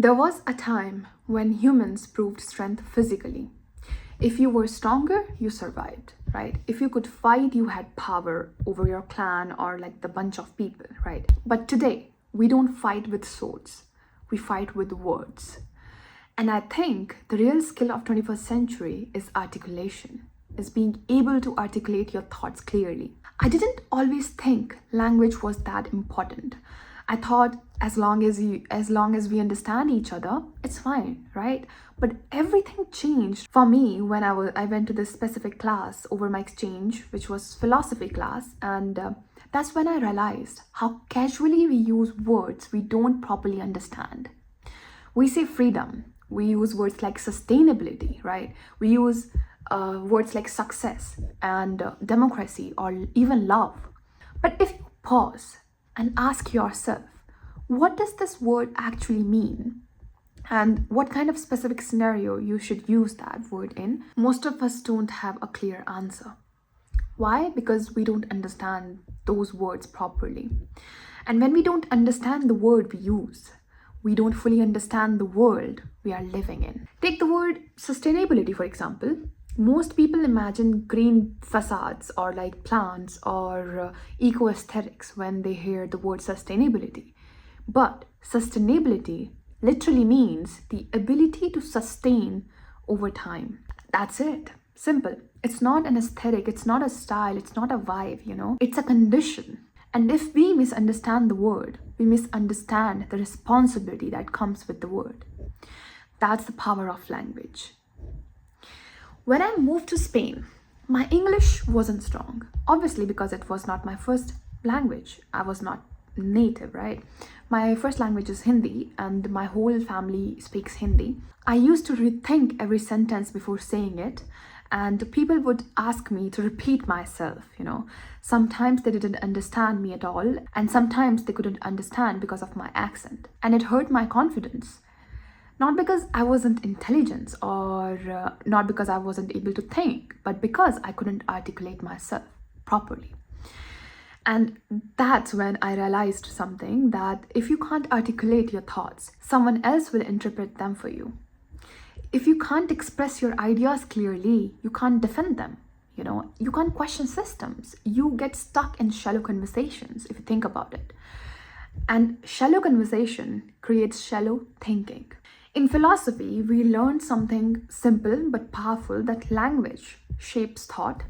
There was a time when humans proved strength physically. If you were stronger, you survived, right? If you could fight, you had power over your clan or like the bunch of people, right? But today, we don't fight with swords. We fight with words. And I think the real skill of 21st century is articulation, is being able to articulate your thoughts clearly. I didn't always think language was that important. I thought as long as we understand each other, it's fine, right? But everything changed for me when I went to this specific class over my exchange, which was philosophy class, and that's when I realized how casually we use words we don't properly understand. We say freedom, we use words like sustainability, right? We use words like success and democracy or even love. But if you pause and ask yourself, what does this word actually mean? And what kind of specific scenario you should use that word in? Most of us don't have a clear answer. Why? Because we don't understand those words properly. And when we don't understand the word we use, we don't fully understand the world we are living in. Take the word sustainability, for example. Most people imagine green facades or like plants or eco aesthetics when they hear the word sustainability. But sustainability literally means the ability to sustain over time. That's it. Simple. It's not an aesthetic, it's not a style, it's not a vibe, It's a condition. And if we misunderstand the word, we misunderstand the responsibility that comes with the word. That's the power of language. When I moved to Spain, my English wasn't strong. Obviously, because it was not my first language. I was not native, right? My first language is Hindi and my whole family speaks Hindi. I used to rethink every sentence before saying it, and people would ask me to repeat myself, Sometimes they didn't understand me at all, and sometimes they couldn't understand because of my accent. And it hurt my confidence. Not because I wasn't intelligent or not because I wasn't able to think, but because I couldn't articulate myself properly. And that's when I realized something, that if you can't articulate your thoughts, someone else will interpret them for you. If you can't express your ideas clearly, you can't defend them. You can't question systems. You get stuck in shallow conversations, if you think about it. And shallow conversation creates shallow thinking. In philosophy, we learned something simple but powerful, that language shapes thought,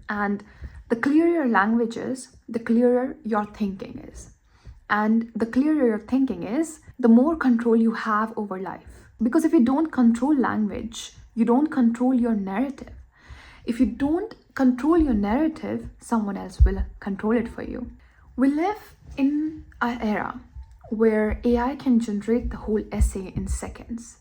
and the clearer your language is, the clearer your thinking is. And the clearer your thinking is, the more control you have over life. Because if you don't control language, you don't control your narrative. If you don't control your narrative, someone else will control it for you. We live in an era where AI can generate the whole essay in seconds,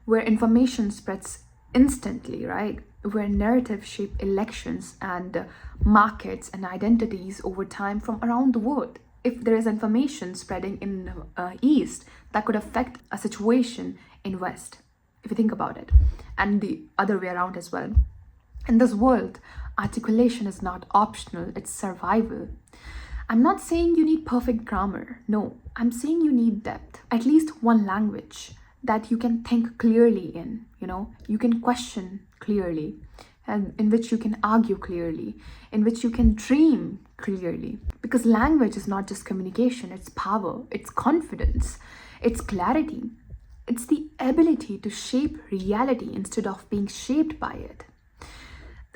where information spreads instantly, right? Where narratives shape elections and markets and identities over time from around the world. If there is information spreading in East, that could affect a situation in West, if you think about it, and the other way around as well. In this world, articulation is not optional, it's survival. I'm not saying you need perfect grammar. No, I'm saying you need depth. At least one language that you can think clearly in, you can question clearly, and in which you can argue clearly, in which you can dream clearly. Because language is not just communication, it's power, it's confidence, it's clarity. It's the ability to shape reality instead of being shaped by it.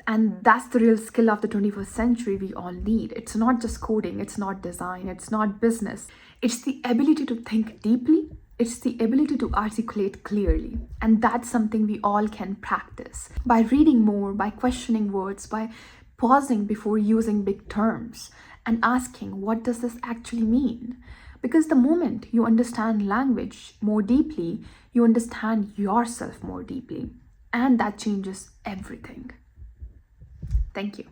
And that's the real skill of the 21st century we all need. It's not just coding, it's not design, it's not business. It's the ability to think deeply, it's the ability to articulate clearly. And that's something we all can practice by reading more, by questioning words, by pausing before using big terms and asking, what does this actually mean? Because the moment you understand language more deeply, you understand yourself more deeply. And that changes everything. Thank you.